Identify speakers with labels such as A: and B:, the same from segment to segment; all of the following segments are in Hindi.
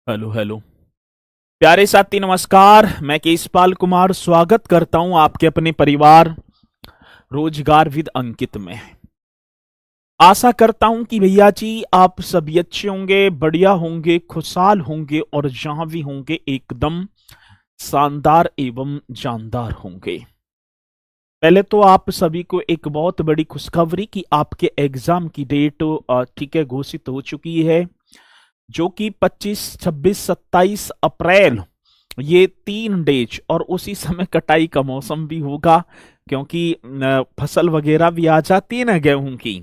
A: Hello hello. प्यारे साथी नमस्कार। मैं केशपाल कुमार स्वागत करता हूं आपके अपने परिवार रोजगार विद अंकित में। आशा करता हूं कि भैया जी आप सभी अच्छे होंगे, बढ़िया होंगे, खुशहाल होंगे और जहां भी होंगे एकदम शानदार एवं जानदार होंगे। पहले तो आप सभी को एक बहुत बड़ी खुशखबरी कि आपके एग्जाम की डेट ठीक है घोषित हो चुकी है, जो कि 25, 26, 27 अप्रैल, ये 3 डेज और उसी समय कटाई का मौसम भी होगा, क्योंकि फसल वगैरह भी आ जाती है ना गेहूं की,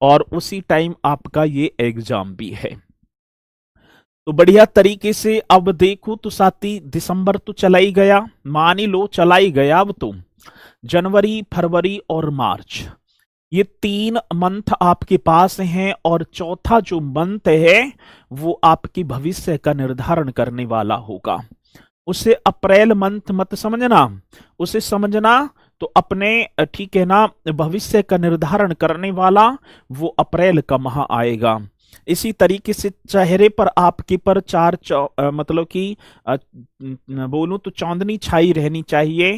A: और उसी टाइम आपका ये एग्जाम भी है। तो बढ़िया तरीके से अब देखो तो साथी, दिसंबर तो चला ही गया, मान ही लो चला ही गया। अब तो जनवरी, फरवरी और मार्च, ये 3 मंथ आपके पास हैं, और चौथा जो मंथ है वो आपके भविष्य का निर्धारण करने वाला होगा। उसे अप्रैल मंथ मत समझना, उसे समझना तो अपने ठीक है ना, भविष्य का निर्धारण करने वाला वो अप्रैल का माह आएगा। इसी तरीके से चेहरे पर आपके पर मतलब कि बोलूं तो चांदनी छाई रहनी चाहिए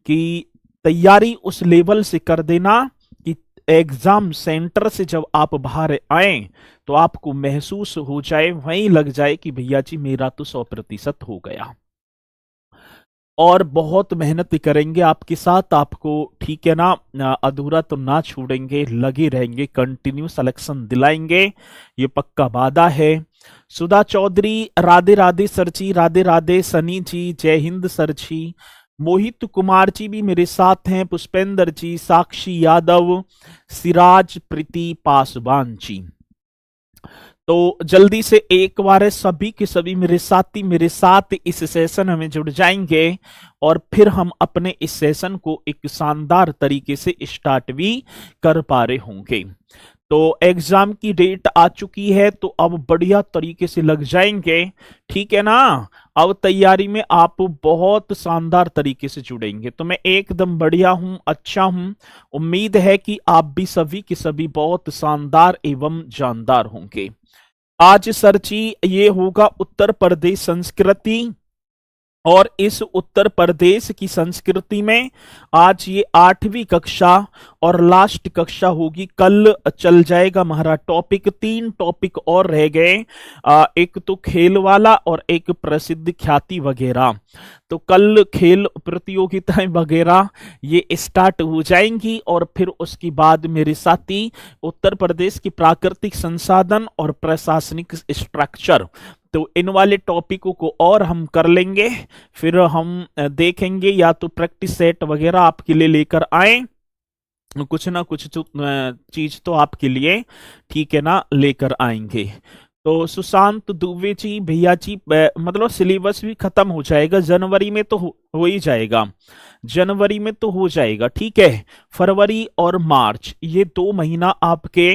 A: कि तैयारी उस लेवल से कर देना कि एग्जाम सेंटर से जब आप बाहर आए तो आपको महसूस हो जाए, वहीं लग जाए कि भैया जी मेरा तो 100% हो गया। और बहुत मेहनत करेंगे आपके साथ, आपको ठीक है ना, अधूरा तो ना छोड़ेंगे, लगे रहेंगे, कंटिन्यू सिलेक्शन दिलाएंगे, ये पक्का वादा है। सुधा चौधरी, राधे राधे सर जी, राधे राधे सनी जी, जय हिंद सर जी। मोहित कुमार जी भी मेरे साथ हैं, पुष्पेंद्र जी, साक्षी यादव, सिराज, प्रीति पासवान जी। तो जल्दी से एक बार सभी के सभी मेरे साथी मेरे साथ इस सेशन में जुड़ जाएंगे, और फिर हम अपने इस सेशन को एक शानदार तरीके से स्टार्ट भी कर पा रहे होंगे। तो एग्जाम की डेट आ चुकी है, तो अब बढ़िया तरीके से लग जाएंगे, ठीक है ना। अब तैयारी में आप बहुत शानदार तरीके से जुड़ेंगे, तो मैं एकदम बढ़िया हूं, अच्छा हूं। उम्मीद है कि आप भी सभी के सभी बहुत शानदार एवं जानदार होंगे। आज सर जी ये होगा उत्तर प्रदेश संस्कृति, और इस उत्तर प्रदेश की संस्कृति में आज ये 8वीं कक्षा और लास्ट कक्षा होगी। कल चल जाएगा हमारा टॉपिक, 3 टॉपिक और रह गए, एक तो खेल वाला और एक प्रसिद्ध ख्याति वगैरह। तो कल खेल प्रतियोगिताएं वगैरह ये स्टार्ट हो जाएंगी, और फिर उसके बाद मेरे साथी उत्तर प्रदेश की प्राकृतिक संसाधन और प्रशासनिक स्ट्रक्चर, तो इन वाले टॉपिकों को और हम कर लेंगे। फिर हम देखेंगे या तो प्रैक्टिस सेट वगैरह आपके लिए लेकर आए, कुछ ना कुछ चीज तो आपके लिए ठीक है ना लेकर आएंगे। तो सुशांत दुबे जी, भैया जी मतलब सिलेबस भी खत्म हो जाएगा जनवरी में, तो हो ही जाएगा, जनवरी में तो हो जाएगा, ठीक है। फरवरी और मार्च ये 2 महीना आपके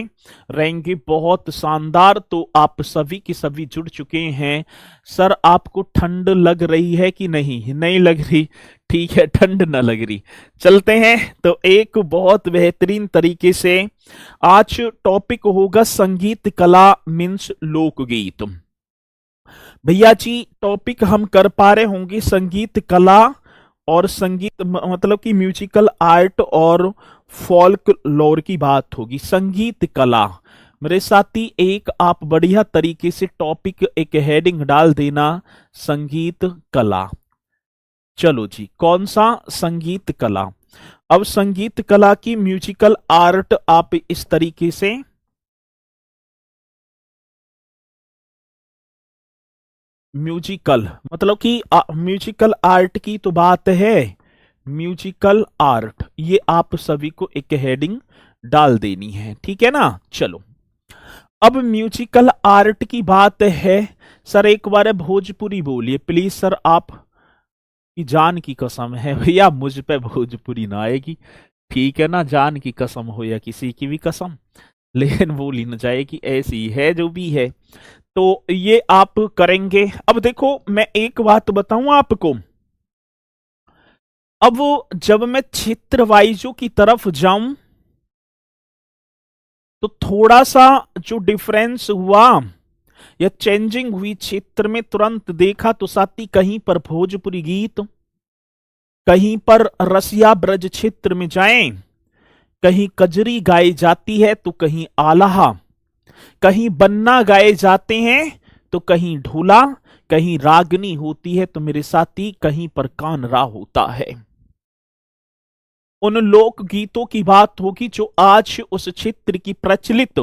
A: रहेंगे बहुत शानदार। तो आप सभी के सभी जुड़ चुके हैं। सर आपको ठंड लग रही है कि नहीं? नहीं लग रही, ठीक है, ठंड ना लग रही, चलते हैं। तो एक बहुत बेहतरीन तरीके से आज टॉपिक होगा संगीत कला मीन्स लोकगीत। भैया जी टॉपिक हम कर पा रहे होंगे संगीत कला और संगीत मतलब कि म्यूजिकल आर्ट और फोल्क लोर की बात होगी। संगीत कला मेरे साथी, एक आप बढ़िया तरीके से टॉपिक एक हेडिंग डाल देना, संगीत कला। चलो जी, कौन सा? संगीत कला। अब संगीत कला की म्यूजिकल आर्ट आप इस तरीके से, म्यूजिकल मतलब कि म्यूजिकल आर्ट की तो बात है, म्यूजिकल आर्ट ये आप सभी को एक हेडिंग डाल देनी है, ठीक है ना। चलो, अब म्यूजिकल आर्ट की बात है। सर एक बार भोजपुरी बोलिए प्लीज सर, आप की जान की कसम है भैया, मुझ पे भोजपुरी ना आएगी, ठीक है ना, जान की कसम हो या किसी की भी कसम, लेकिन बोली न जाए कि ऐसी है जो भी है। तो ये आप करेंगे। अब देखो मैं एक बात बताऊं आपको, अब जब मैं क्षेत्र वाइजों की तरफ जाऊं तो थोड़ा सा जो डिफरेंस हुआ या चेंजिंग हुई क्षेत्र में तुरंत देखा तो साथी कहीं पर भोजपुरी गीत, कहीं पर रसिया ब्रज क्षेत्र में जाएं, कहीं कजरी गाई जाती है तो कहीं आलाहा, कहीं बन्ना गाए जाते हैं तो कहीं ढोला, कहीं रागनी होती है तो मेरे साथी कहीं पर कानरा होता है। उन लोक गीतों की बात होगी जो आज उस क्षेत्र की प्रचलित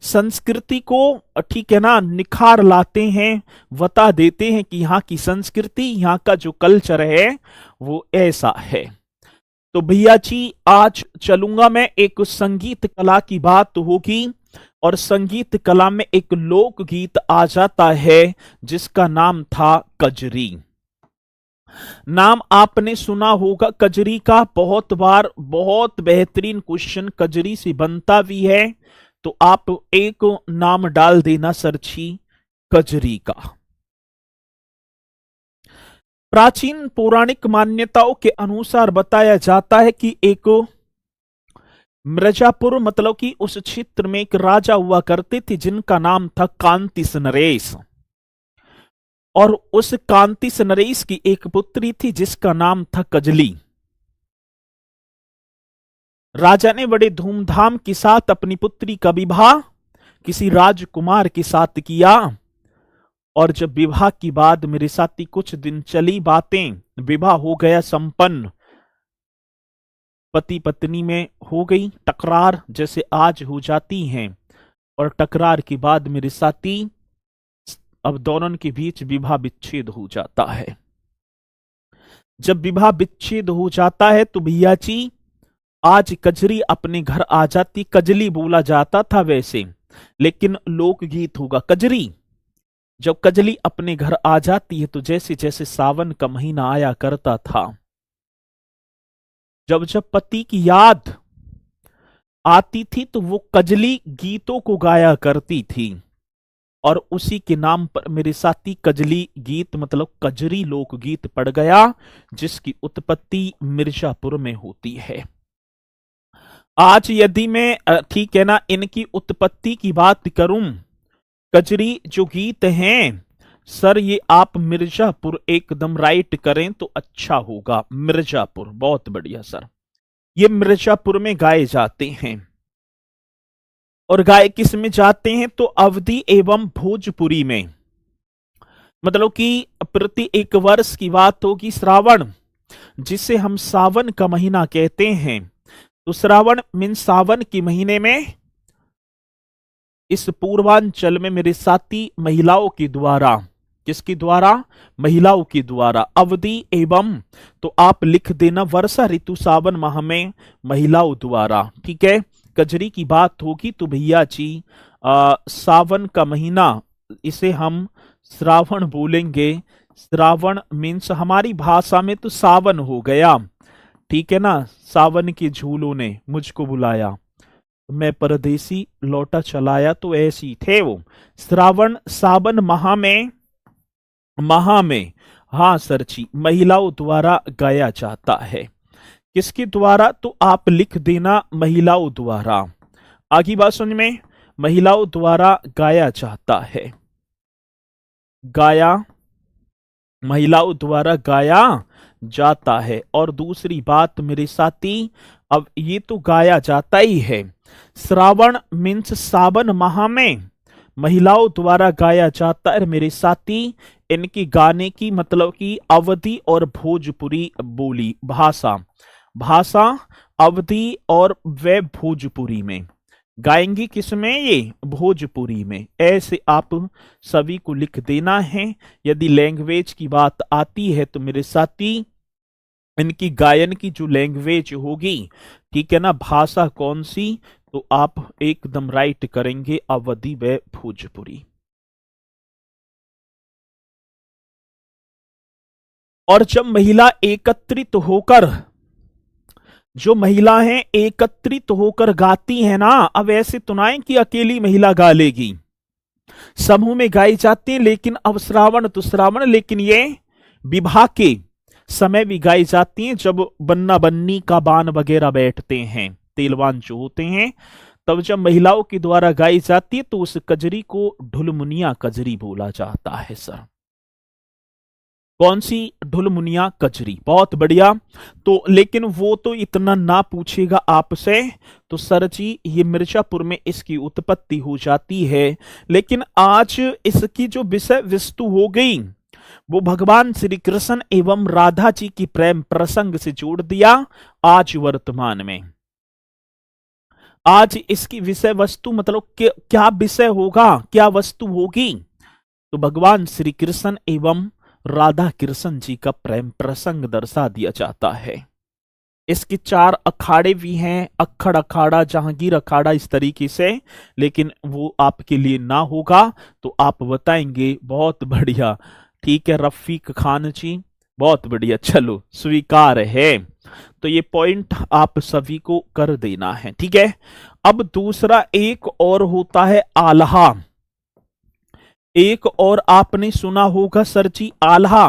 A: संस्कृति को, ठीक है ना, निखार लाते हैं, बता देते हैं कि यहाँ की संस्कृति, यहाँ का जो कल्चर है वो ऐसा है। तो भैया जी आज चलूंगा मैं, एक संगीत कला की बात होगी और संगीत कला में एक लोक गीत आ जाता है जिसका नाम था कजरी। नाम आपने सुना होगा कजरी का, बहुत बार बहुत बेहतरीन क्वेश्चन कजरी से बनता भी है, तो आप एक नाम डाल देना सरछी कजरी का। प्राचीन पौराणिक मान्यताओं के अनुसार बताया जाता है कि एक मिर्जापुर मतलब कि उस क्षेत्र में एक राजा हुआ करते थे जिनका नाम था कांतिस नरेश, और उस कांतिस नरेश की एक पुत्री थी जिसका नाम था कजली। राजा ने बड़े धूमधाम के साथ अपनी पुत्री का विवाह किसी राजकुमार के साथ किया, और जब विवाह की बाद मेरे साथी कुछ दिन चली बातें, विवाह हो गया संपन्न, पति पत्नी में हो गई टकरार जैसे आज हो जाती हैं, और टकरार के बाद मेरे साथी अब दोनों के बीच विवाह विच्छेद हो जाता है। जब विवाह विच्छेद हो जाता है तो भैया जी आज कजरी अपने घर आ जाती, कजली बोला जाता था वैसे, लेकिन लोकगीत होगा कजरी। जब कजली अपने घर आ जाती है तो जैसे जैसे सावन का महीना आया करता था, जब जब पति की याद आती थी तो वो कजली गीतों को गाया करती थी, और उसी के नाम पर मेरे साथी कजली गीत मतलब कजरी लोकगीत पड़ गया, जिसकी उत्पत्ति मिर्जापुर में होती है। आज यदि मैं ठीक है ना इनकी उत्पत्ति की बात करूं, कजरी जो गीत हैं सर, ये आप मिर्जापुर एकदम राइट करें तो अच्छा होगा। मिर्जापुर बहुत बढ़िया सर, ये मिर्जापुर में गाए जाते हैं। और गाए किस में जाते हैं तो अवधी एवं भोजपुरी में, मतलब कि प्रति एक वर्ष की बात होगी। श्रावण जिसे हम सावन का महीना कहते हैं, तो श्रावण मीन सावन के महीने में इस पूर्वांचल में मेरे साथी महिलाओं के द्वारा, किसके द्वारा, महिलाओं के द्वारा अवधि एवं, तो आप लिख देना वर्षा ऋतु सावन माह में महिलाओं द्वारा, ठीक है। कजरी की बात होगी तो भैया जी सावन का महीना, इसे हम श्रावण बोलेंगे। श्रावण मीन्स हमारी भाषा में तो सावन हो गया, ठीक है ना। सावन के झूलों ने मुझको बुलाया, मैं परदेसी लौटा चलाया, तो ऐसी थे वो। श्रावण सावन माह में हाँ सर जी महिलाओं द्वारा गाया जाता है। किसके द्वारा, तो आप लिख देना महिलाओं द्वारा। आगे बात समझ में, महिलाओं द्वारा गाया जाता है, गाया, महिलाओं द्वारा गाया जाता है। और दूसरी बात मेरे साथी, अब ये तो गाया जाता ही है, श्रावण मीन्स सावन माह में महिलाओं द्वारा गाया जाता है मेरे साथी। इनकी गाने की मतलब की अवधी और भोजपुरी बोली भाषा अवधी और वे भोजपुरी में गाएंगी, किसमें, ये भोजपुरी में। ऐसे आप सभी को लिख देना है। यदि लैंग्वेज की बात आती है तो मेरे साथी इनकी गायन की जो लैंग्वेज होगी, ठीक है ना, भाषा कौन सी, तो आप एकदम राइट करेंगे अवधी व भोजपुरी। और जब महिला एकत्रित होकर, जो महिला हैं एकत्रित होकर गाती हैं ना, अब ऐसे तो ना कि अकेली महिला गा लेगी, समूह में गाई जाती है। लेकिन अब श्रावण तो श्रावण, लेकिन ये विवाह के समय भी गाई जाती हैं, जब बन्ना बन्नी का बान वगैरह बैठते हैं, तेलवान जो होते हैं, तब जब महिलाओं के द्वारा गाई जाती है तो उस कजरी को ढुलमुनिया कजरी बोला जाता है सर। कौन सी? ढुलमुनिया कजरी। बहुत बढ़िया। तो लेकिन वो तो इतना ना पूछेगा आपसे, तो सर जी ये मिर्जापुर में इसकी उत्पत्ति हो जाती है। लेकिन आज इसकी जो विषय वस्तु हो गई वो भगवान श्री कृष्ण एवं राधा जी की प्रेम प्रसंग से जोड़ दिया आज वर्तमान में। आज इसकी विषय वस्तु मतलब क्या विषय होगा, क्या वस्तु होगी? तो भगवान श्री कृष्ण एवं राधा कृष्ण जी का प्रेम प्रसंग दर्शा दिया जाता है। इसके 4 अखाड़े भी हैं, अखड़ अखाड़ा, जहांगीर अखाड़ा, इस तरीके से, लेकिन वो आपके लिए ना होगा तो आप बताएंगे। बहुत बढ़िया, ठीक है रफीक खान जी, बहुत बढ़िया, चलो स्वीकार है। तो ये पॉइंट आप सभी को कर देना है, ठीक है। अब दूसरा एक और होता है आल्हा। एक और आपने सुना होगा सर जी आल्हा,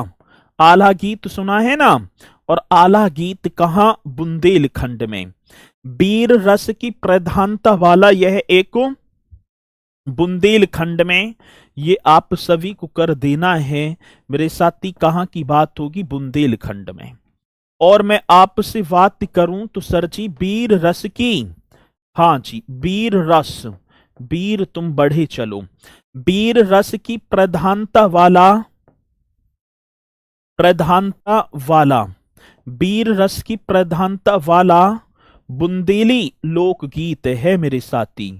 A: आल्हा गीत सुना है ना। और आल्हा गीत कहां? बुंदेलखंड में। वीर रस की प्रधानता वाला यह एक बुंदेलखंड में, ये आप सभी को कर देना है मेरे साथी। कहां की बात होगी? बुंदेलखंड में। और मैं आपसे बात करूं तो सर जी वीर रस की, हाँ जी वीर रस, वीर तुम बढ़े चलो, वीर रस की प्रधानता वाला, प्रधानता वाला, वीर रस की प्रधानता वाला बुंदेली लोकगीत है मेरे साथी।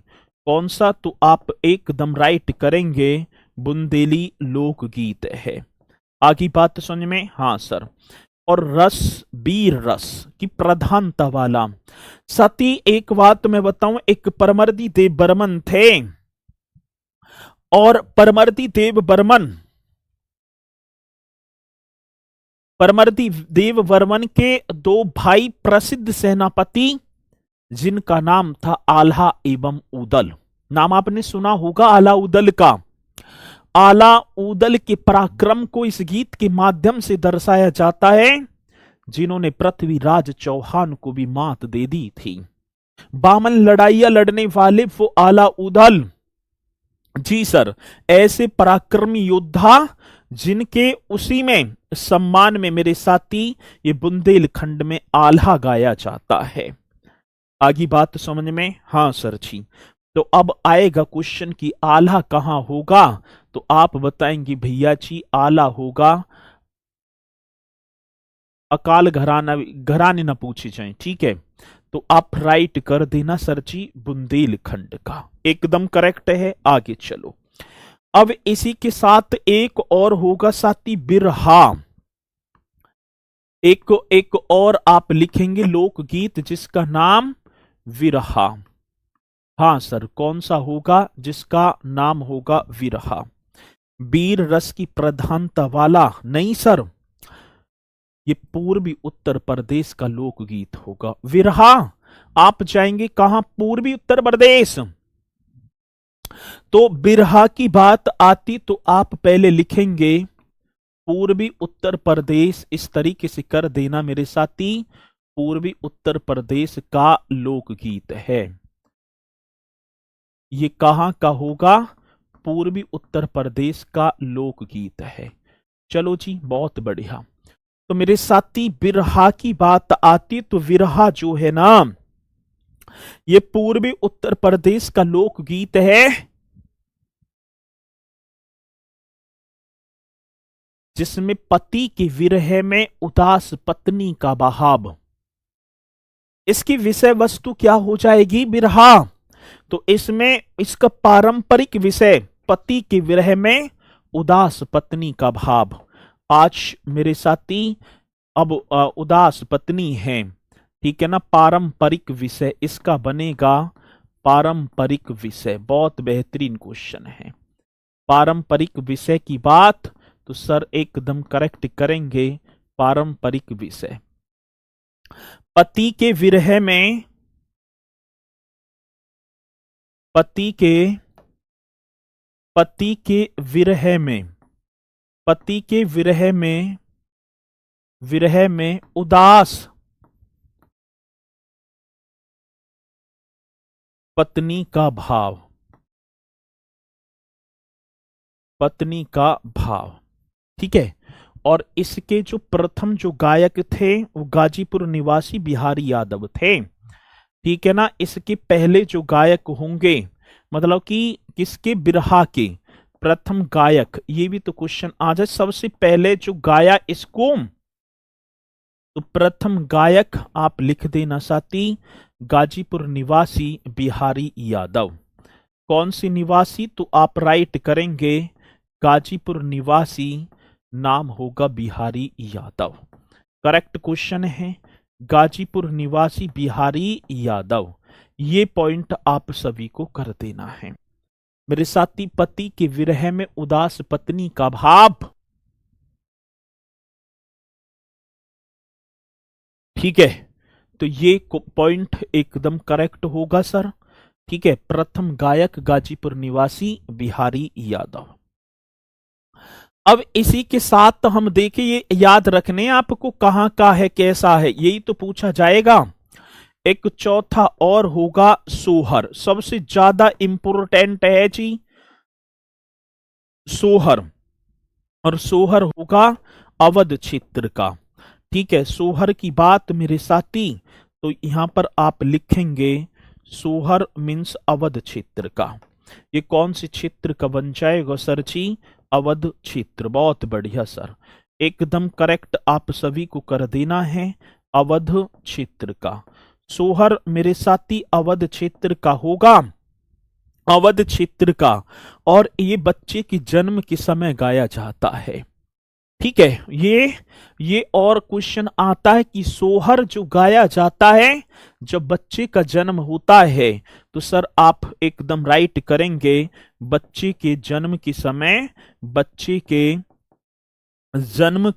A: कौन सा? तो आप एकदम राइट करेंगे, बुंदेली लोकगीत है। आगे बात समझ में? हाँ सर। और रस, वीर रस की प्रधानता वाला। साथी एक बात मैं बताऊं, एक परमर्दी देव बर्मन थे, और परमर्दी देव बर्मन, परमर्दी देव बर्मन के 2 भाई प्रसिद्ध सेनापति, जिनका नाम था आल्हा एवं उदल। नाम आपने सुना होगा आला उदल का। आला उदल के पराक्रम को इस गीत के माध्यम से दर्शाया जाता है, जिन्होंने पृथ्वीराज चौहान को भी मात दे दी थी। 52 लड़ाइयां लड़ने वाले वो आला उदल जी सर, ऐसे पराक्रमी योद्धा जिनके उसी में सम्मान में मेरे साथी ये बुंदेलखंड में आल्हा गाया जाता है। आगे बात समझ में? हाँ सर जी। तो अब आएगा क्वेश्चन कि आल्हा कहां होगा, तो आप बताएंगे भैया जी आला होगा, अकाल घराना, घराने ना पूछे जाए, ठीक है। तो आप राइट कर देना सर जी, बुंदेलखंड का एकदम करेक्ट है। आगे चलो, अब इसी के साथ एक और होगा साथी बिरहा। एक और आप लिखेंगे लोकगीत जिसका नाम विरहा। हाँ सर, कौन सा होगा? जिसका नाम होगा विरहा। वीर रस की प्रधानता वाला नहीं सर, ये पूर्वी उत्तर प्रदेश का लोकगीत होगा विरहा। आप जाएंगे कहां? पूर्वी उत्तर प्रदेश। तो बिरहा की बात आती तो आप पहले लिखेंगे पूर्वी उत्तर प्रदेश, इस तरीके से कर देना मेरे साथी, पूर्वी उत्तर प्रदेश का लोकगीत है। ये कहां का होगा? पूर्वी उत्तर प्रदेश का लोकगीत है। चलो जी बहुत बढ़िया। तो मेरे साथी बिरहा की बात आती तो विरहा जो है ना, ये पूर्वी उत्तर प्रदेश का लोकगीत है, जिसमें पति के विरह में उदास पत्नी का बहाव, इसकी विषय वस्तु क्या हो जाएगी? बिरहा। तो इसमें इसका पारंपरिक विषय पति के विरह में उदास पत्नी का भाव। आज मेरे साथी अब उदास पत्नी है, ठीक है ना। पारंपरिक विषय इसका बनेगा, पारंपरिक विषय। बहुत बेहतरीन क्वेश्चन है। पारंपरिक विषय की बात तो सर एकदम करेक्ट करेंगे, पारंपरिक विषय। पति के विरह में, पति के विरह में, पति के विरह में, विरह में उदास, पत्नी का भाव, पत्नी का भाव, ठीक है। और इसके जो प्रथम जो गायक थे वो गाजीपुर निवासी बिहारी यादव थे, ठीक है ना। इसके पहले जो गायक होंगे, मतलब कि किसके, बिरहा के प्रथम गायक, ये भी तो क्वेश्चन आ जाए। सबसे पहले जो गाया इसको, तो प्रथम गायक आप लिख देना साथी, गाजीपुर निवासी बिहारी यादव। कौन सी निवासी, तो आप राइट करेंगे गाजीपुर निवासी, नाम होगा बिहारी यादव। करेक्ट क्वेश्चन है गाजीपुर निवासी बिहारी यादव। ये पॉइंट आप सभी को कर देना है। मेरे साथी, पति के विरह में उदास पत्नी का भाव, ठीक है, तो ये पॉइंट एकदम करेक्ट होगा सर, ठीक है। प्रथम गायक गाजीपुर निवासी बिहारी यादव। अब इसी के साथ हम देखें, ये याद रखने आपको कहां का है, कैसा है, यही तो पूछा जाएगा। एक चौथा और होगा सोहर, सबसे ज्यादा इंपोर्टेंट है जी सोहर, और सोहर होगा अवध क्षेत्र का, ठीक है। सोहर की बात मेरे साथी, तो यहां पर आप लिखेंगे सोहर मीन्स अवध क्षेत्र का। ये कौन से क्षेत्र का बन जाएगा सर जी, अवध क्षेत्र। बहुत बढ़िया सर, एकदम करेक्ट आप सभी को कर देना है, अवध क्षेत्र का। सोहर मेरे साथी अवध क्षेत्र का होगा, अवध क्षेत्र का। और ये बच्चे के जन्म के समय गाया जाता है, ठीक है। ये और क्वेश्चन आता है कि सोहर जो गाया जाता है जब बच्चे का जन्म होता है, तो सर आप एकदम राइट करेंगे बच्चे के जन्म के समय, बच्चे के जन्म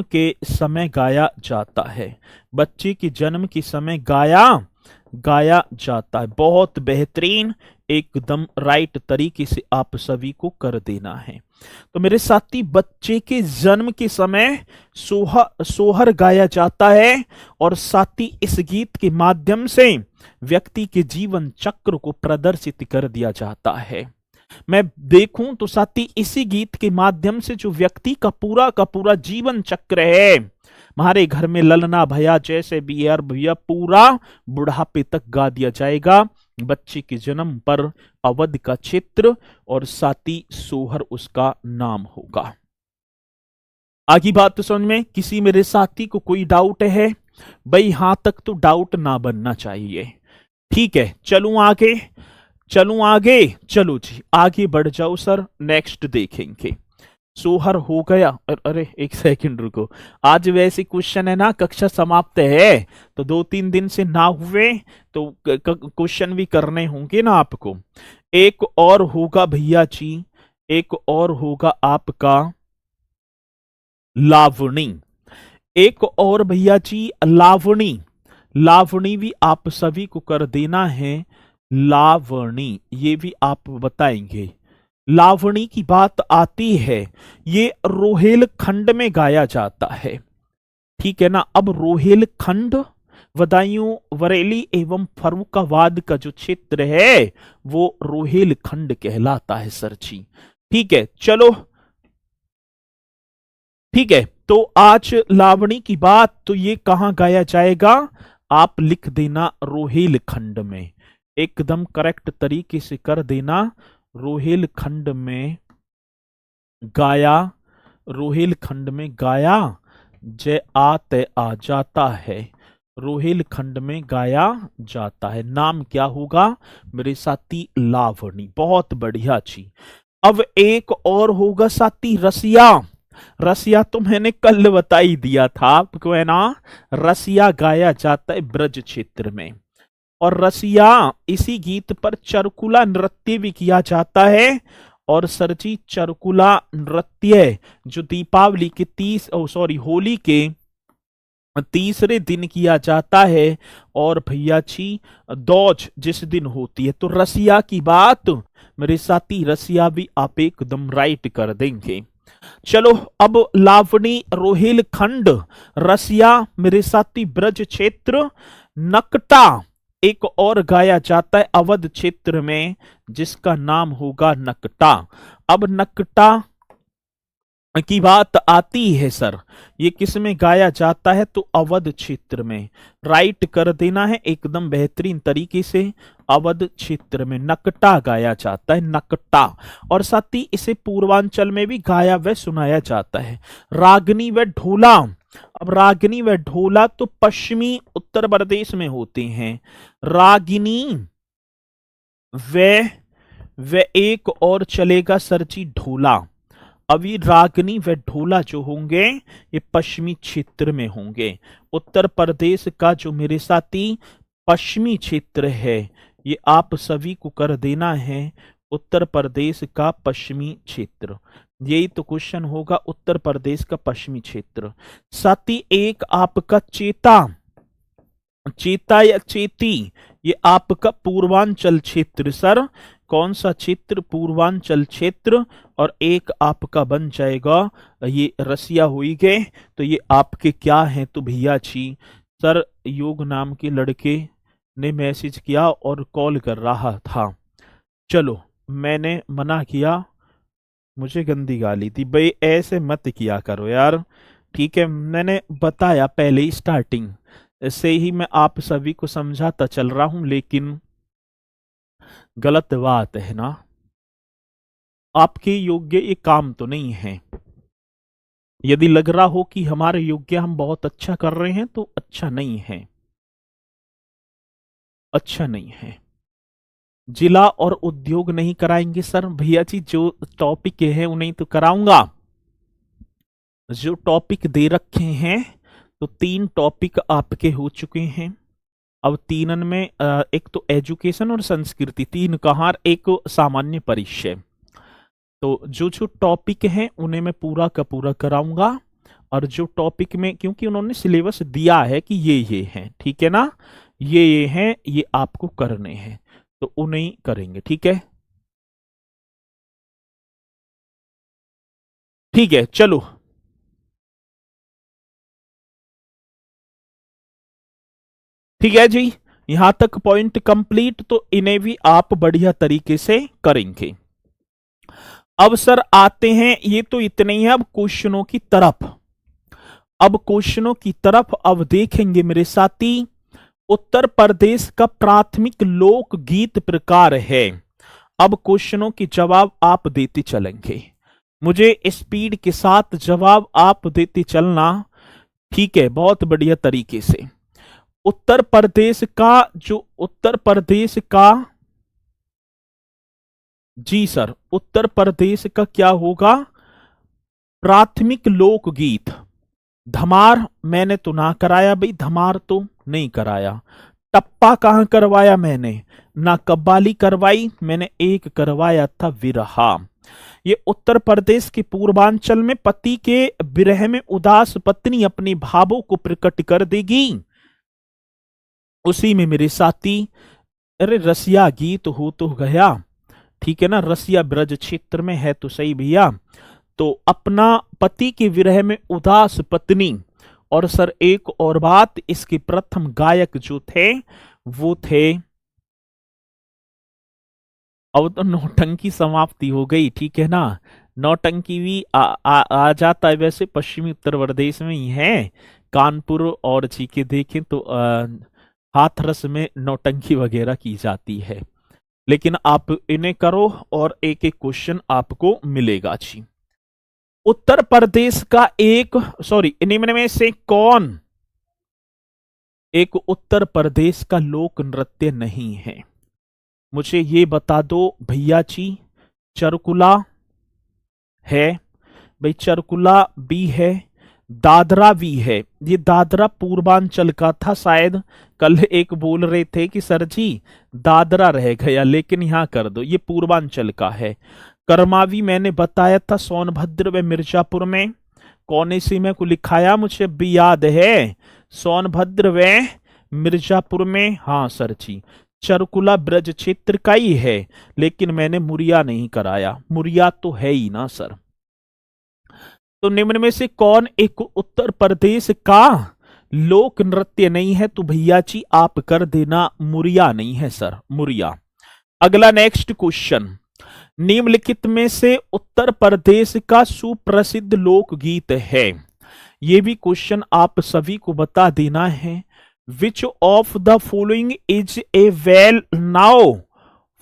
A: के समय गाया जाता है, बच्चे के जन्म के समय गाया जाता है। बहुत बेहतरीन, एकदम राइट तरीके से आप सभी को कर देना है। तो मेरे साथी, बच्चे के जन्म के समय सोहर गाया जाता है, और साथी इस गीत के माध्यम से व्यक्ति के जीवन चक्र को प्रदर्शित कर दिया जाता है। मैं देखूं तो साथी इसी गीत के माध्यम से जो व्यक्ति का पूरा जीवन चक्र है, हमारे घर में ललना भैया जैसे भी यार भैया, पूरा बुढ़ापे तक गा दिया जाएगा बच्चे के जन्म पर, अवध का क्षेत्र, और साथी सोहर उसका नाम होगा। आगे बात तो समझ में, किसी मेरे साथी को कोई डाउट है भाई? यहां तक तो डाउट ना बनना चाहिए, ठीक है। चलूं आगे, चलो जी आगे बढ़ जाओ सर, नेक्स्ट देखेंगे। सोहर हो गया, अरे एक सेकंड रुको, आज वैसे क्वेश्चन है ना, कक्षा समाप्त है तो 2-3 दिन से ना हुए तो क्वेश्चन भी करने होंगे ना आपको। एक और होगा भैया जी, एक और होगा आपका लावणी, एक और भैया जी लावणी भी आप सभी को कर देना है, लावणी ये भी आप बताएंगे। लावणी की बात आती है, ये रोहेलखंड में गाया जाता है, ठीक है ना। अब रोहेलखंड बदायूं, बरेली एवं फर्रुखाबाद का जो क्षेत्र है वो रोहेलखंड कहलाता है सर जी, ठीक है। चलो ठीक है, तो आज लावणी की बात, तो ये कहां गाया जाएगा, आप लिख देना रोहेलखंड में, एकदम करेक्ट तरीके से कर देना, रोहेलखंड में गाया, रोहेलखंड में गाया जय आते आ जाता है, रोहेलखंड में गाया जाता है। नाम क्या होगा मेरे साथी, लावणी। बहुत बढ़िया जी। अब एक और होगा साथी रसिया, रसिया तो मैंने कल बता ही दिया था आपको है ना, रसिया गाया जाता है ब्रज क्षेत्र में, और रसिया इसी गीत पर चरकुला नृत्य भी किया जाता है। और सरजी चरकुला नृत्य जो दीपावली के होली के तीसरे दिन किया जाता है, और भैया जी दौज जिस दिन होती है। तो रसिया की बात मेरे साथी, रसिया भी आप एकदम राइट कर देंगे। चलो अब लावणी, रोहेलखंड, रसिया मेरे साथी ब्रज क्षेत्र, नकटा एक और गाया जाता है अवध क्षेत्र में, जिसका नाम होगा नकटा। अब नकटा की बात आती है सर, ये किस में गाया जाता है? तो अवध क्षेत्र में। राइट कर देना है एकदम बेहतरीन तरीके से। अवध क्षेत्र में नकटा गाया जाता है, नकटा। और साथ ही इसे पूर्वांचल में भी गाया व सुनाया जाता है। रागनी व ढोला, अब रागिनी व ढोला तो पश्चिमी उत्तर प्रदेश में होते हैं। रागिनी व एक और चलेगा सर जी ढोला। अभी रागनी व ढोला जो होंगे ये पश्चिमी क्षेत्र में होंगे। उत्तर प्रदेश का जो मेरे साथी पश्चिमी क्षेत्र है, ये आप सभी को कर देना है, उत्तर प्रदेश का पश्चिमी क्षेत्र। यही तो क्वेश्चन होगा, उत्तर प्रदेश का पश्चिमी क्षेत्र। साथ ही एक आपका चेता, चेता या चेती, ये आपका पूर्वांचल क्षेत्र सर। कौन सा क्षेत्र? पूर्वांचल क्षेत्र। और एक आपका बन जाएगा ये रसिया हुई गए। तो ये आपके क्या हैं? तो भैया जी सर, योग नाम के लड़के ने मैसेज किया और कॉल कर रहा था। चलो मैंने मना किया, मुझे गंदी गाली थी, भाई ऐसे मत किया करो यार, ठीक है। मैंने बताया पहले ही स्टार्टिंग से ही मैं आप सभी को समझाता चल रहा हूं, लेकिन गलत बात है ना, आपके योग्य ये काम तो नहीं है। यदि लग रहा हो कि हमारे योग्य हम बहुत अच्छा कर रहे हैं, तो अच्छा नहीं है, अच्छा नहीं है। जिला और उद्योग नहीं कराएंगे सर? भैया जी जो टॉपिक है उन्हें तो कराऊंगा। जो टॉपिक दे रखे हैं, तो 3 टॉपिक आपके हो चुके हैं। अब तीनन में एक तो एजुकेशन और संस्कृति, 3 कहां, एक सामान्य परिचय। तो जो जो टॉपिक हैं उन्हें मैं पूरा का पूरा कराऊंगा। और जो टॉपिक में, क्योंकि उन्होंने सिलेबस दिया है कि ये हैं, ठीक है ना, ये हैं, ये आपको करने हैं, तो उन्हें करेंगे, ठीक है। ठीक है चलो, ठीक है जी, यहां तक पॉइंट कंप्लीट। तो इन्हें भी आप बढ़िया तरीके से करेंगे। अब सर आते हैं, ये तो इतने ही है, अब क्वेश्चनों की तरफ। अब क्वेश्चनों की तरफ अब देखेंगे मेरे साथी। उत्तर प्रदेश का प्राथमिक लोक गीत प्रकार है। अब क्वेश्चनों के जवाब आप देते चलेंगे, मुझे स्पीड के साथ जवाब आप देते चलना, ठीक है, बहुत बढ़िया तरीके से। उत्तर प्रदेश का, जो उत्तर प्रदेश का, जी सर, उत्तर प्रदेश का क्या होगा? प्राथमिक लोकगीत। धमार मैंने तो ना कराया भाई, धमार तो नहीं कराया। टप्पा कहां करवाया मैंने? ना कव्वाली करवाई मैंने, एक करवाया था विरहा। ये उत्तर प्रदेश के पूर्वांचल में पति के विरह में उदास पत्नी अपने भावों को प्रकट कर देगी, उसी में मेरे साथी, अरे रसिया गीत हो तो गया, ठीक है ना, रसिया ब्रज क्षेत्र में है तो सही भैया। तो अपना पति के विरह में उदास पत्नी, और सर एक और बात, इसके प्रथम गायक जो थे वो थे, अब तो नौटंकी समाप्ति हो गई, ठीक है ना, नौटंकी भी आ जाता है, वैसे पश्चिमी उत्तर प्रदेश में ही है, कानपुर और जी के देखें तो हाथरस में नौटंकी वगैरह की जाती है। लेकिन आप इन्हें करो और एक एक क्वेश्चन आपको मिलेगा जी। उत्तर प्रदेश का एक, सॉरी, निम्न में से कौन एक उत्तर प्रदेश का लोक नृत्य नहीं है? मुझे ये बता दो भैया जी। चरकुला है भाई, चरकुला भी है, दादरा भी है। ये दादरा पूर्वांचल का था शायद, कल एक बोल रहे थे कि सर जी दादरा रह गया, लेकिन यहां कर दो, ये पूर्वांचल का है। करमावी मैंने बताया था सोनभद्र व मिर्जापुर में, कौन सी में को लिखाया मुझे भी याद है, सोनभद्र व मिर्जापुर में, हाँ सर जी। चरकुला ब्रज क्षेत्र का ही है, लेकिन मैंने मुरिया नहीं कराया, मुरिया तो है ही ना सर। तो निम्न में से कौन एक उत्तर प्रदेश का लोक नृत्य नहीं है तो भैया जी आप कर देना मुरिया नहीं है सर, मुरिया। अगला नेक्स्ट क्वेश्चन, निम्नलिखित में से उत्तर प्रदेश का सुप्रसिद्ध लोकगीत है। यह भी क्वेश्चन आप सभी को बता देना है। Which of the following is a well known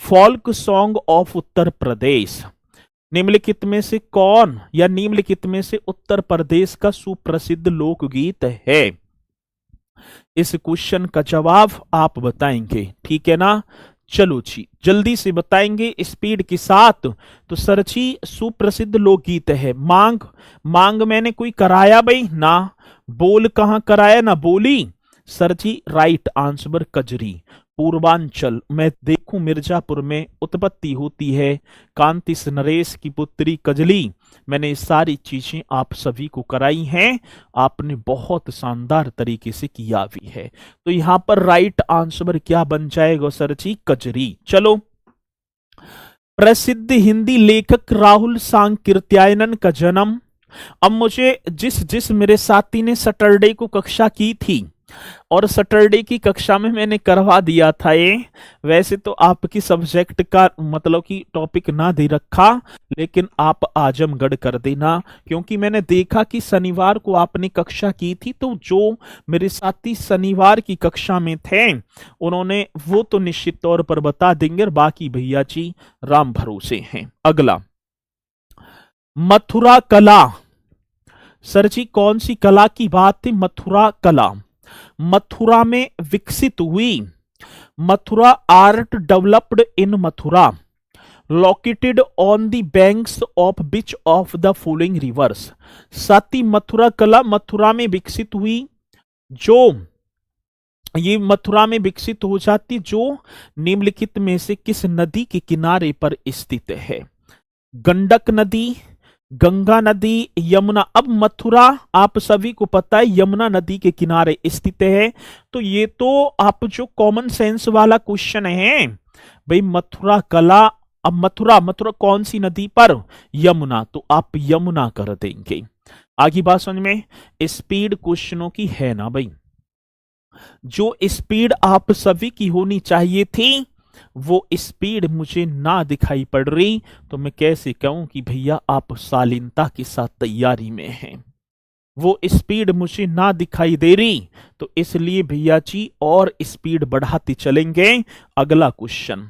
A: folk song of Uttar Pradesh. निम्नलिखित में से कौन या निम्नलिखित में से उत्तर प्रदेश का सुप्रसिद्ध लोकगीत है। इस क्वेश्चन का जवाब आप बताएंगे, ठीक है ना। चलो जी जल्दी से बताएंगे स्पीड के साथ। तो सर जी सुप्रसिद्ध लोकगीत है मांग। मांग मैंने कोई कराया भाई ना, बोल कहां कराया ना बोली। सर जी राइट आंसर कजरी। पूर्वांचल में देखूं मिर्जापुर में उत्पत्ति होती है कांतिस नरेश की पुत्री कजली। मैंने ये सारी चीजें आप सभी को कराई हैं, आपने बहुत शानदार तरीके से किया भी है। तो यहां पर राइट आंसर क्या बन जाएगा सर जी, कजरी। चलो, प्रसिद्ध हिंदी लेखक राहुल सांकृत्यायन का जन्म। अब मुझे जिस मेरे साथी ने सैटरडे को कक्षा की थी और सैटरडे की कक्षा में मैंने करवा दिया था ये, वैसे तो आपकी सब्जेक्ट का मतलब कि टॉपिक ना दे रखा, लेकिन आप आजमगढ़ कर देना, क्योंकि मैंने देखा कि शनिवार को आपने कक्षा की थी, तो जो मेरे साथी शनिवार की कक्षा में थे उन्होंने वो तो निश्चित तौर पर बता देंगे, बाकी भैया जी राम भरोसे हैं। अगला, मथुरा कला। सर जी कौन सी कला की बात थी, मथुरा कला मथुरा में विकसित हुई। Mathura art developed in Mathura, located on the banks of which of the following rivers. साथी मथुरा कला मथुरा में विकसित हुई, जो ये मथुरा में विकसित हो जाती जो निम्नलिखित में से किस नदी के किनारे पर स्थित है। गंडक नदी, गंगा नदी, यमुना। अब मथुरा आप सभी को पता है यमुना नदी के किनारे स्थित है, तो ये तो आप जो कॉमन सेंस वाला क्वेश्चन है भाई, मथुरा कला। अब मथुरा कौन सी नदी पर, यमुना, तो आप यमुना कर देंगे। आगे बात समझ में। स्पीड क्वेश्चनों की है ना भाई, जो स्पीड आप सभी की होनी चाहिए थी वो स्पीड मुझे ना दिखाई पड़ रही, तो मैं कैसे कहूं कि भैया आप शालीनता के साथ तैयारी में हैं। वो स्पीड मुझे ना दिखाई दे रही, तो इसलिए भैया जी और स्पीड बढ़ाते चलेंगे। अगला क्वेश्चन,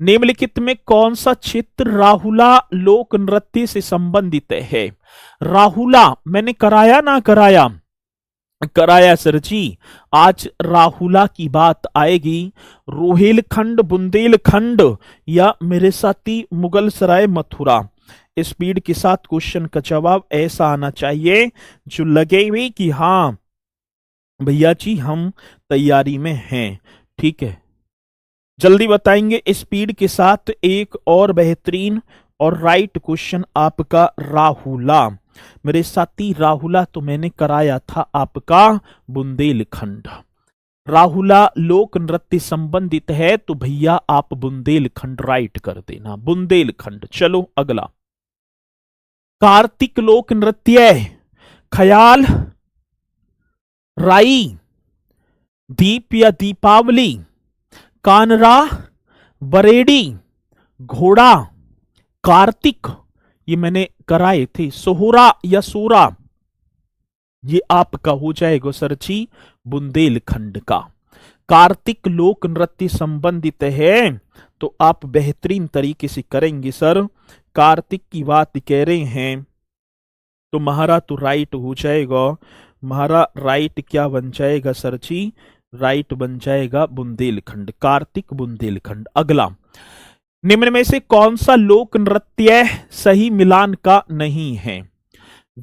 A: निम्नलिखित में कौन सा क्षेत्र राहुला लोक नृत्य से संबंधित है। राहुला मैंने कराया ना कराया, कराया सर जी। आज राहुला की बात आएगी। रोहिलखंड, बुंदेलखंड या मेरे साथी मुगल सराय मथुरा। स्पीड के साथ क्वेश्चन का जवाब ऐसा आना चाहिए जो लगे भी कि हाँ भैया जी हम तैयारी में हैं, ठीक है। जल्दी बताएंगे स्पीड के साथ। एक और बेहतरीन और राइट क्वेश्चन आपका राहुला। मेरे साथी राहुला तो मैंने कराया था आपका बुंदेलखंड। राहुला लोक नृत्य संबंधित है तो भैया आप बुंदेलखंड राइट कर देना, बुंदेलखंड। चलो अगला, कार्तिक लोक नृत्य, ख्याल, राई, दीप या दीपावली, कानरा, बरेडी, घोड़ा, कार्तिक, ये मैंने कराए थे। सोहरा या सोरा, ये आपका हो जाएगा सर जी बुंदेलखंड का। कार्तिक लोक नृत्य संबंधित है तो आप बेहतरीन तरीके से करेंगे सर। कार्तिक की बात कह रहे हैं तो महारा तो राइट हो जाएगा। महारा राइट क्या बन जाएगा सर जी, राइट बन जाएगा बुंदेलखंड, कार्तिक बुंदेलखंड। अगला, निम्न में से कौन सा लोक नृत्य सही मिलान का नहीं है।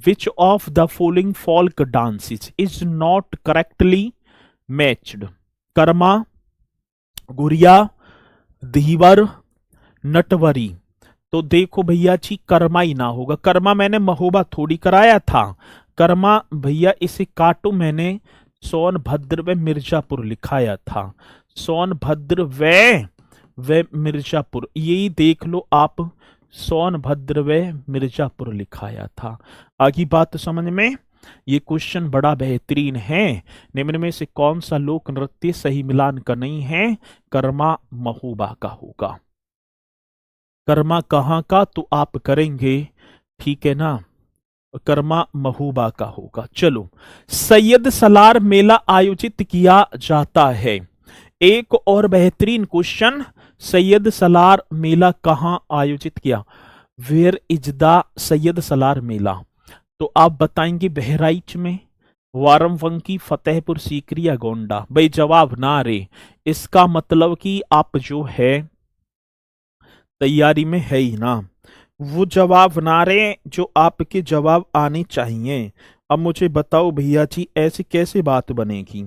A: Which of the following folk dances is not correctly matched. Karma, गुरिया, धीवर, नटवरी। तो देखो भैया जी कर्मा ही ना होगा। कर्मा मैंने महोबा थोड़ी कराया था। कर्मा भैया इसे काटो, मैंने सोनभद्र व मिर्जापुर लिखाया था। सोनभद्र व मिर्जापुर, यही देख लो आप, सोनभद्र व मिर्जापुर लिखाया था। आगे बात समझ में। ये क्वेश्चन बड़ा बेहतरीन है। निम्न में से कौन सा लोक नृत्य सही मिलान का नहीं है? कर्मा महोबा का होगा। कर्मा कहाँ का तो आप करेंगे, ठीक है ना, कर्मा महोबा का होगा। चलो, सैयद सलार मेला आयोजित किया जाता है। एक और बेहतरीन क्वेश्चन, सैयद सलार मेला कहाँ आयोजित किया? Where is the Syed Salar mela? तो आप बताएंगे बहराइच में, वारमवंकी, फतेहपुर सीकरी या गोंडा। भाई जवाब ना रे, इसका मतलब कि आप जो है तैयारी में है ही ना, वो जवाब ना रहे जो आपके जवाब आने चाहिए। अब मुझे बताओ भैया जी, ऐसी कैसे बात बनेगी?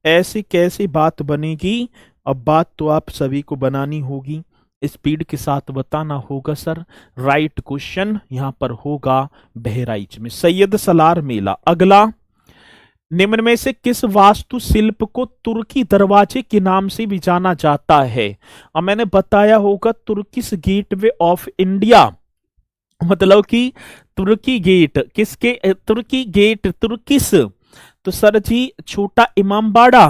A: ऐसी कैसे बात बनेगी? अब बात तो आप सभी को बनानी होगी, स्पीड के साथ बताना होगा सर। राइट क्वेश्चन यहां पर होगा बहराइच में सैयद सलार मेला। अगला, निम्न में से किस वास्तुशिल्प को तुर्की दरवाजे के नाम से भी जाना जाता है? अब मैंने बताया होगा तुर्किश गेटवे ऑफ इंडिया, मतलब कि तुर्की गेट, किसके? तुर्की गेट, तुर्किश। तो सर जी छोटा इमामबाड़ा,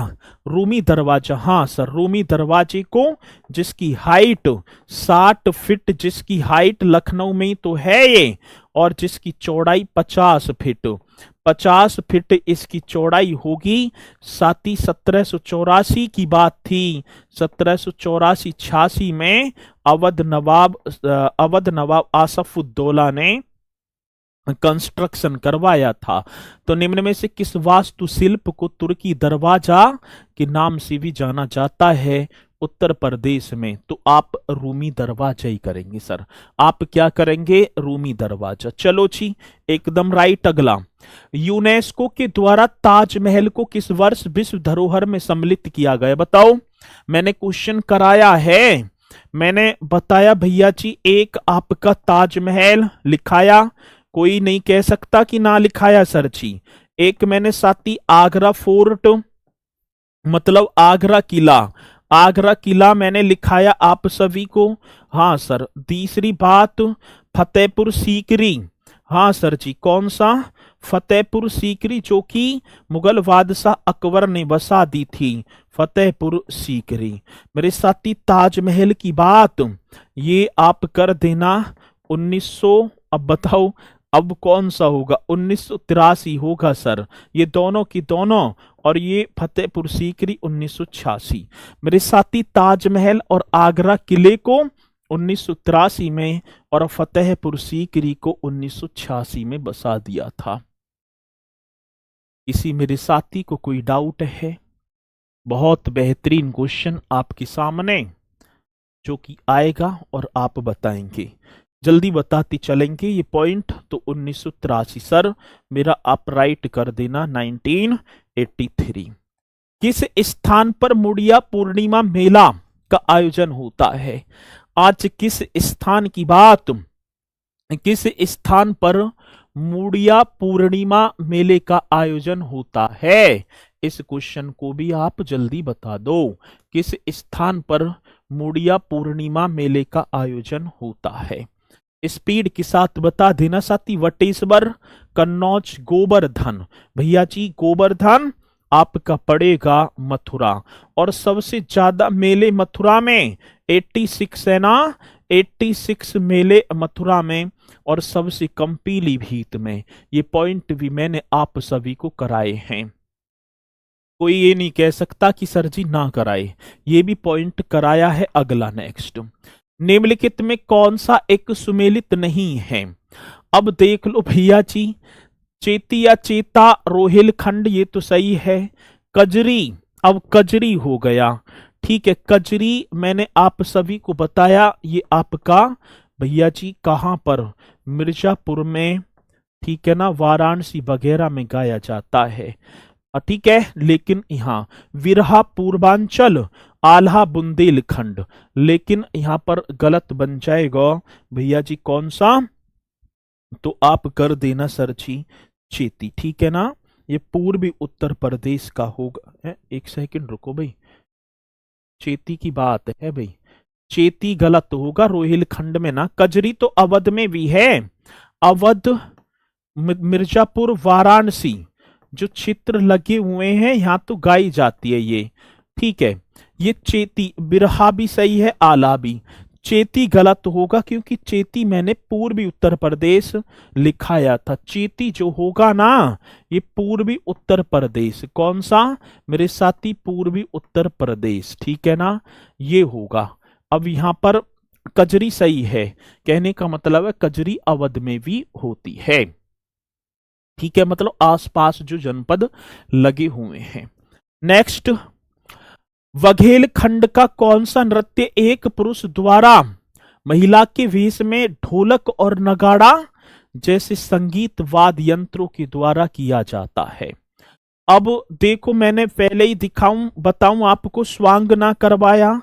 A: रूमी दरवाजा। हाँ सर, रूमी दरवाजे को, जिसकी हाइट 60 फीट, जिसकी हाइट लखनऊ में तो है ये, और जिसकी चौड़ाई 50 फीट, 50 फीट इसकी चौड़ाई होगी। साथ ही 1784 की बात थी, 1784-86 में अवध नवाब आसफुद्दौला ने कंस्ट्रक्शन करवाया था। तो निम्न में से किस वास्तुशिल्प को तुर्की दरवाजा के नाम से भी जाना जाता है उत्तर प्रदेश में? तो आप रूमी दरवाजा ही करेंगे सर। आप क्या करेंगे? रूमी दरवाजा। चलो जी, एकदम राइट। अगला, यूनेस्को के द्वारा ताजमहल को किस वर्ष विश्व धरोहर में सम्मिलित किया गया? बताओ, मैंने क्वेश्चन कराया है, मैंने बताया भैया जी, एक आपका ताजमहल लिखाया, कोई नहीं कह सकता कि ना लिखाया सर जी। एक मैंने साथी आगरा फोर्ट, मतलब आगरा किला, आगरा किला मैंने लिखाया आप सभी को। हाँ सर। तीसरी बात, फतेहपुर सीकरी। हाँ सर जी, कौन सा? फतेहपुर सीकरी, जो कि मुगल बादशाह अकबर ने बसा दी थी, फतेहपुर सीकरी। मेरे साथी ताजमहल की बात ये आप कर देना 1900। अब बताओ अब कौन सा होगा? 1983 होगा सर, ये दोनों की दोनों, और ये फतेहपुर सीकरी 1986। मेरे साथी ताजमहल और आगरा किले को 1983 में और फतेहपुर सीकरी को 1986 में बसा दिया था। इसी मेरे साथी को कोई डाउट है? बहुत बेहतरीन क्वेश्चन आपके सामने जो कि आएगा और आप बताएंगे, जल्दी बताते चलेंगे। ये पॉइंट तो 1983 सर, मेरा आप राइट कर देना 1983। किस स्थान पर मुड़िया पूर्णिमा मेला का आयोजन होता है? आज किस स्थान की बात, किस स्थान पर मुड़िया पूर्णिमा मेले का आयोजन होता है? इस क्वेश्चन को भी आप जल्दी बता दो, किस स्थान पर मुड़िया पूर्णिमा मेले का आयोजन होता है? स्पीड के साथ बता देना साथी। वटेश्वर, कन्नौज, गोवर्धन। भैया जी गोवर्धन आपका पड़ेगा मथुरा, और सबसे ज्यादा मेले मथुरा में 86 है ना, 86 मेले मथुरा में, और सबसे कम पीलीभीत में। ये पॉइंट भी मैंने आप सभी को कराए हैं, कोई ये नहीं कह सकता कि सर जी ना कराए, ये भी पॉइंट कराया है। अगला, नेक्स्ट, निम्नलिखित में कौन सा एक सुमेलित नहीं है? अब देख लो भैया जी, चेती या चेता, रोहिलखंड ये तो सही है। कजरी, अब कजरी हो गया, ठीक है। कजरी मैंने आप सभी को बताया, ये आपका भैया जी कहां पर? मिर्जापुर में, ठीक है ना, वाराणसी वगैरह में गाया जाता है, ठीक है। लेकिन यहाँ विरहा पूर्वांचल, आल्हा बुंदेलखंड, लेकिन यहां पर गलत बन जाएगा भैया जी, कौन सा? तो आप कर देना सर जी चेती, ठीक है ना। ये पूर्वी उत्तर प्रदेश का होगा। एक सेकंड रुको भाई, चेती की बात है भाई, चेती गलत होगा, रोहिलखंड में ना। कजरी तो अवध में भी है, अवध मिर्जापुर, वाराणसी, जो चित्र लगे हुए हैं यहां तो गाई जाती है ये, ठीक है। ये चेती, बिरहा भी सही है, आला भी। चेती गलत होगा क्योंकि चेती मैंने पूर्वी उत्तर प्रदेश लिखाया था। चेती जो होगा ना ये पूर्वी उत्तर प्रदेश, कौन सा मेरे साथी, पूर्वी उत्तर प्रदेश, ठीक है ना, ये होगा। अब यहां पर कजरी सही है, कहने का मतलब है कजरी अवध में भी होती है, ठीक है, मतलब आसपास जो जनपद लगे हुए हैं। नेक्स्ट, वघेलखंड का कौन सा नृत्य एक पुरुष द्वारा महिला के वेश में ढोलक और नगाड़ा जैसे संगीत वाद्य यंत्रों के द्वारा किया जाता है? अब देखो मैंने पहले ही बताऊं आपको, स्वांग ना करवाया,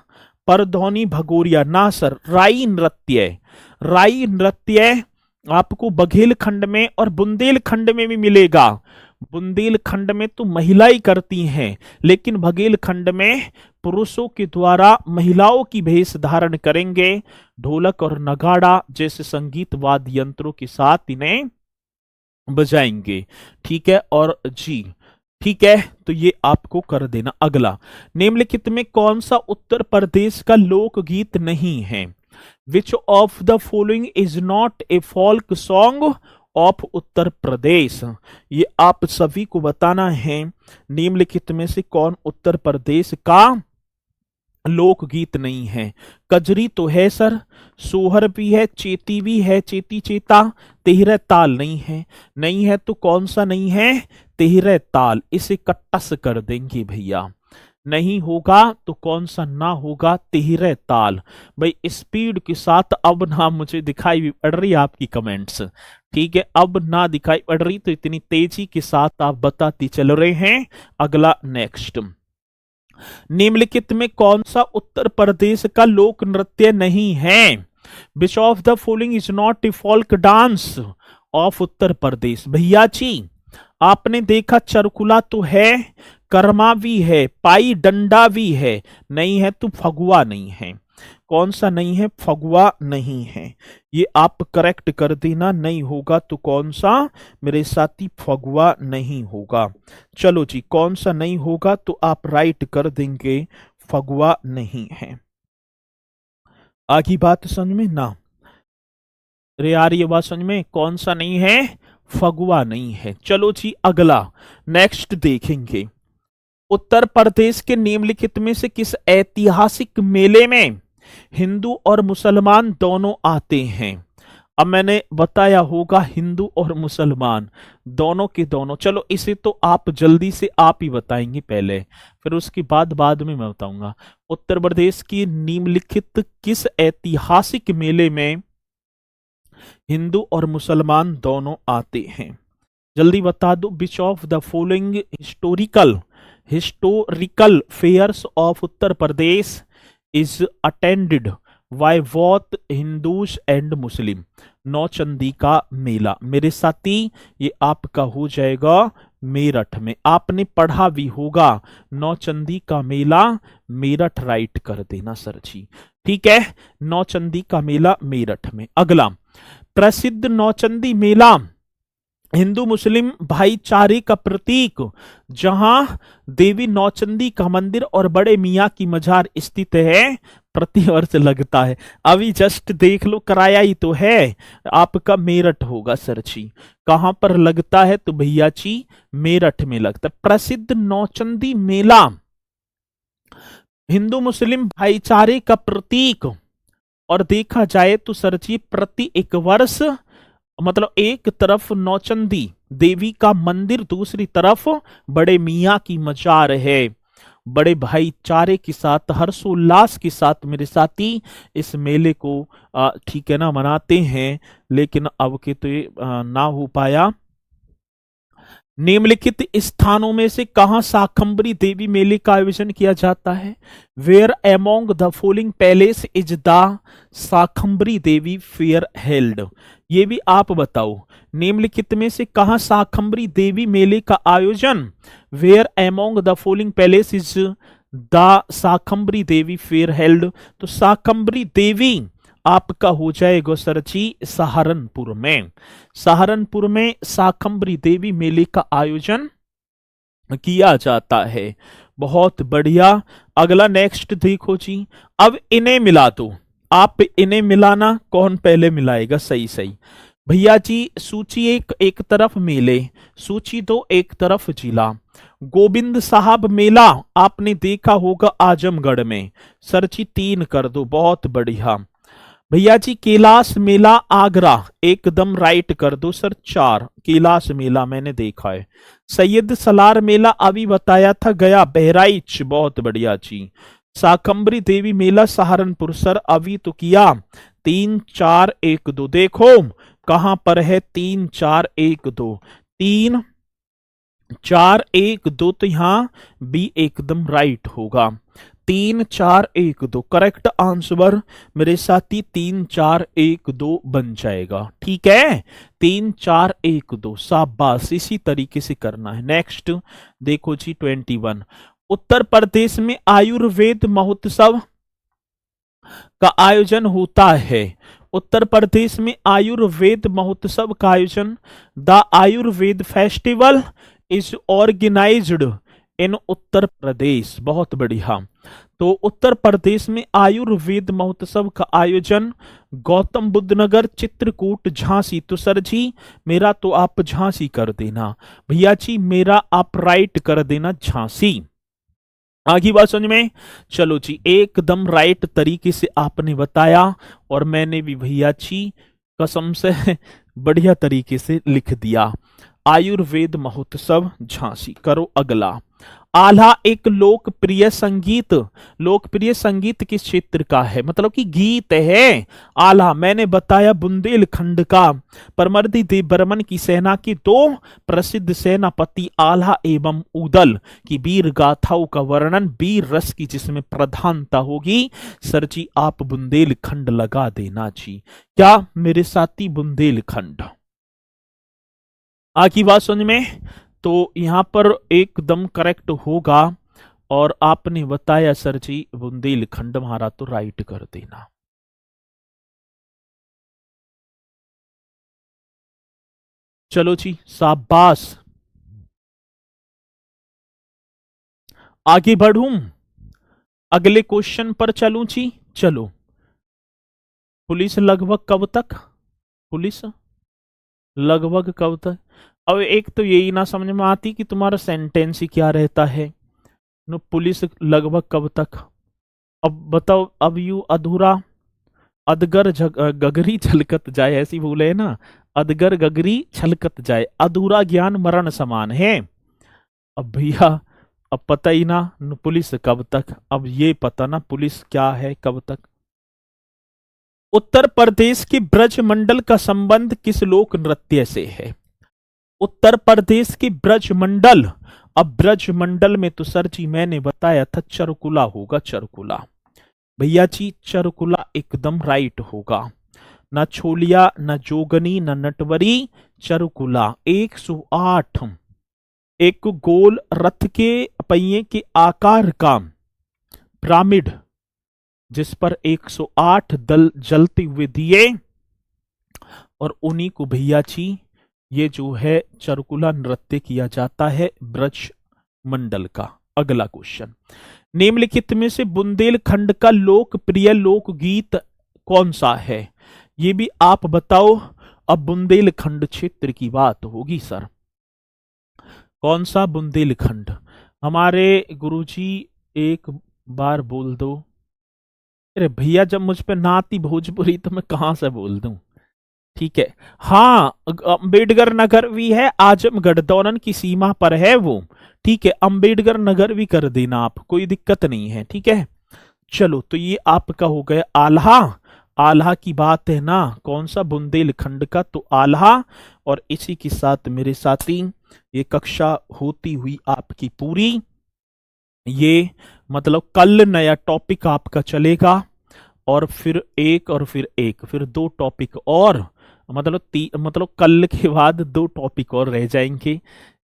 A: परधौनी भगोरिया ना सर, राई नृत्य, राई नृत्य आपको बघेलखंड में और बुंदेलखंड में भी मिलेगा। बुंदेलखंड में तो महिलाएं करती हैं, लेकिन बघेलखंड में पुरुषों के द्वारा महिलाओं की भेष धारण करेंगे, ढोलक और नगाड़ा जैसे संगीत वाद्य यंत्रों के साथ इन्हें बजाएंगे, ठीक है। और जी ठीक है, तो ये आपको कर देना। अगला, निम्नलिखित में कौन सा उत्तर प्रदेश का लोकगीत नहीं है? Which of the following is not a folk song of Uttar Pradesh? ये आप सभी को बताना है, निम्नलिखित में से कौन उत्तर प्रदेश का लोकगीत नहीं है? कजरी तो है सर, सोहर भी है, चेती भी है, चेती चेता, तेहरा ताल नहीं है। नहीं है तो कौन सा नहीं है? तेहरा ताल, इसे कट्टस कर देंगे भैया। नहीं होगा तो कौन सा ना होगा? तेहरा ताल। भाई स्पीड के साथ अब ना मुझे दिखाई पड़ रही आपकी कमेंट्स, ठीक है, अब ना दिखाई पड़ रही तो इतनी तेजी के साथ आप बताते चल रहे हैं। अगला, नेक्स्ट, निम्नलिखित में कौन सा उत्तर प्रदेश का लोक नृत्य नहीं है? Which of the following is not a folk dance of Uttar Pradesh? भैया जी आपने देखा चरकुला तो है, कर्मा भी है, पाई डंडा भी है, नहीं है तो फगुआ नहीं है। कौन सा नहीं है? फगुआ नहीं है। ये आप करेक्ट कर देना, नहीं होगा तो कौन सा मेरे साथी? फगुआ नहीं होगा। चलो जी, कौन सा नहीं होगा तो आप राइट कर देंगे, फगुआ नहीं है। आगे बात समझ में ना? अरे यार ये बात समझ में, कौन सा नहीं है? फगुआ नहीं है। चलो जी अगला, नेक्स्ट देखेंगे, उत्तर प्रदेश के निम्नलिखित में से किस ऐतिहासिक मेले में हिंदू और मुसलमान दोनों आते हैं? अब मैंने बताया होगा हिंदू और मुसलमान दोनों के दोनों। चलो इसे तो आप जल्दी से आप ही बताएंगे पहले, फिर उसके बाद में मैं बताऊंगा। उत्तर प्रदेश की निम्नलिखित किस ऐतिहासिक मेले में हिंदू और मुसलमान दोनों आते हैं? जल्दी बता दो। Which of the following historical fairs of Uttar Pradesh is attended by both Hindus and Muslim? Nauchandi का मेला, मेरे साथी ये आपका हो जाएगा मेरठ में। आपने पढ़ा भी होगा नौचंदी का मेला, मेरठ राइट कर देना सर जी, ठीक है, नौचंदी का मेला मेरठ में। अगला, प्रसिद्ध नौचंदी मेला हिंदू मुस्लिम भाईचारे का प्रतीक, जहां देवी नौचंदी का मंदिर और बड़े मियाँ की मजार स्थित है, प्रतिवर्ष लगता है। अभी जस्ट देख लो, कराया ही तो है, आपका मेरठ होगा सर जी। कहां पर लगता है? तो भैया जी मेरठ में लगता है। प्रसिद्ध नौचंदी मेला हिंदू मुस्लिम भाईचारे का प्रतीक, और देखा जाए तो सर जी प्रति एक वर्ष, मतलब एक तरफ नौचंदी देवी का मंदिर, दूसरी तरफ बड़े मियाँ की मजार है। बड़े भाईचारे के साथ, हर्षोल्लास के साथ मेरे साथी इस मेले को ठीक है ना मनाते हैं, लेकिन अब के तो ये ना हो पाया। निम्नलिखित स्थानों में से कहां शाकंभरी देवी मेले का आयोजन किया जाता है? Where among the following palace is the Shakambhari Devi fair held? ये भी आप बताओ, निम्नलिखित में से कहां शाकंभरी देवी मेले का आयोजन? Where among the following palace is the Shakambhari Devi fair held? तो शाकंभरी देवी आपका हो जाएगा सर जी सहारनपुर में। सहारनपुर में शाकंभरी देवी मेले का आयोजन किया जाता है। बहुत बढ़िया। अगला नेक्स्ट देखो जी, अब इन्हें मिला दो। आप इन्हें मिलाना, कौन पहले मिलाएगा? सही सही भैया जी। सूची एक तरफ मेले, सूची दो एक तरफ जिला। गोविंद साहब मेला आपने देखा होगा आजमगढ़ में, सर जी 3 कर दो। बहुत बढ़िया भैया जी। कैलाश मेला आगरा, एकदम राइट कर दो सर 4। कैलाश मेला मैंने देखा है। सैयद सलार मेला अभी बताया था, गया बहराइच। बहुत बढ़िया जी। शाकंभरी देवी मेला सहारनपुर, सर अभी तो किया। 3 4 1 2 देखो कहां पर है। 3 4 1 2, 3 4 1 2 तो यहां बी एकदम राइट होगा। 3 4 1 2 करेक्ट आंसर मेरे साथी। 3 4 1 2 बन जाएगा। ठीक है, 3 4 1 2 शाबाश। इसी तरीके से करना है। नेक्स्ट देखो जी 21। उत्तर प्रदेश में आयुर्वेद महोत्सव का आयोजन होता है। उत्तर प्रदेश में आयुर्वेद महोत्सव का आयोजन, the Ayurveda festival is organised in Uttar Pradesh. बहुत बढ़िया। तो उत्तर प्रदेश में आयुर्वेद महोत्सव का आयोजन गौतम बुद्ध नगर, चित्रकूट, झांसी। तो सर जी मेरा तो आप झांसी कर देना। भैया जी मेरा आप राइट कर देना झांसी। आगे बात समझ में? चलो जी, एकदम राइट तरीके से आपने बताया और मैंने भी भैया जी कसम से बढ़िया तरीके से लिख दिया। आयुर्वेद महोत्सव झांसी। करो अगला। आल्हा एक लोकप्रिय संगीत किस क्षेत्र का है? मतलब कि गीत है। आल्हा मैंने बताया बुंदेलखंड का। परमर्दी देव बर्मन की सेना के 2 प्रसिद्ध सेनापति आल्हा एवं उदल की वीर गाथाओं का वर्णन वीर रस की जिसमें प्रधानता होगी। सर जी आप बुंदेलखंड लगा देना जी। क्या मेरे साथी? बुंदेलखंड। आखिरी बात समझ में? तो यहां पर एकदम करेक्ट होगा और आपने बताया सर जी बुंदेलखंड, हमारा तो राइट कर देना। चलो जी शाबाश। आगे बढ़ूं, अगले क्वेश्चन पर चलूं जी। चलो, पुलिस लगभग कब तक? पुलिस लगभग कब तक? अब एक तो यही ना समझ में आती कि तुम्हारा सेंटेंस ही क्या रहता है। नो पुलिस लगभग कब तक? अब बताओ। अब यू अधूरा अदगर गगरी छलकत जाए, ऐसी बोले है ना। अदगर गगरी छलकत जाए, अधूरा ज्ञान मरण समान है। अब भैया अब पता ही ना पुलिस कब तक। अब ये पता ना पुलिस क्या है कब तक। उत्तर प्रदेश के ब्रज मंडल का संबंध किस लोक नृत्य से है? उत्तर प्रदेश के ब्रज मंडल। अब ब्रज मंडल में तो सर जी मैंने बताया था चरकुला होगा, चरकुला। भैया जी चरकुला एकदम राइट होगा। न छोलिया, न जोगनी, न नटवरी, चरकुला। 108 एक गोल रथ के पहिए के आकार का पिरामिड जिस पर 108 दल जलते हुए दिए और उन्हीं को भैया जी ये जो है चरकुला नृत्य किया जाता है ब्रज मंडल का। अगला क्वेश्चन, निम्नलिखित में से बुंदेलखंड का लोकप्रिय लोकगीत कौन सा है? ये भी आप बताओ। अब बुंदेलखंड क्षेत्र की बात होगी सर। कौन सा बुंदेलखंड? हमारे गुरुजी एक बार बोल दो। अरे भैया जब मुझ पे ना आती भोजपुरी तो मैं कहां से बोल दूं। ठीक है, हाँ अंबेडकर नगर भी है, आजमगढ़ दोनों की सीमा पर है वो। ठीक है, अंबेडकर नगर भी कर देना आप, कोई दिक्कत नहीं है। ठीक है, चलो तो ये आपका हो गया आल्हा। आल्हा की बात है ना, कौन सा? बुंदेलखंड का तो आल्हा। और इसी के साथ मेरे साथी ये कक्षा होती हुई आपकी पूरी। ये मतलब कल नया टॉपिक आपका चलेगा और फिर एक और फिर एक, फिर 2 टॉपिक और मतलब कल के बाद 2 टॉपिक और रह जाएंगे।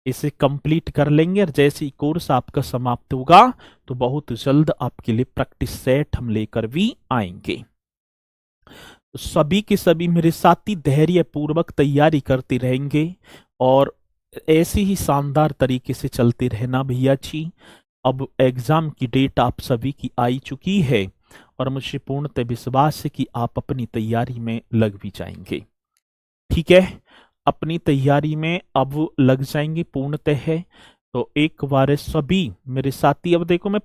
A: इसे कंप्लीट कर लेंगे और जैसे ही कोर्स आपका समाप्त होगा तो बहुत जल्द आपके लिए प्रैक्टिस सेट हम लेकर भी आएंगे। सभी के सभी मेरे साथी धैर्य पूर्वक तैयारी करते रहेंगे और ऐसे ही शानदार तरीके से चलते रहना भैया जी। अब एग्जाम की डेट आप सभी की आई चुकी है और मुझे पूर्णतः विश्वास है कि आप अपनी तैयारी में लग भी जाएंगे। ठीक है, अपनी तैयारी में अब लग जाएंगे पूर्णतः है। तो एक बार सभी मेरे साथी, अब देखो मैं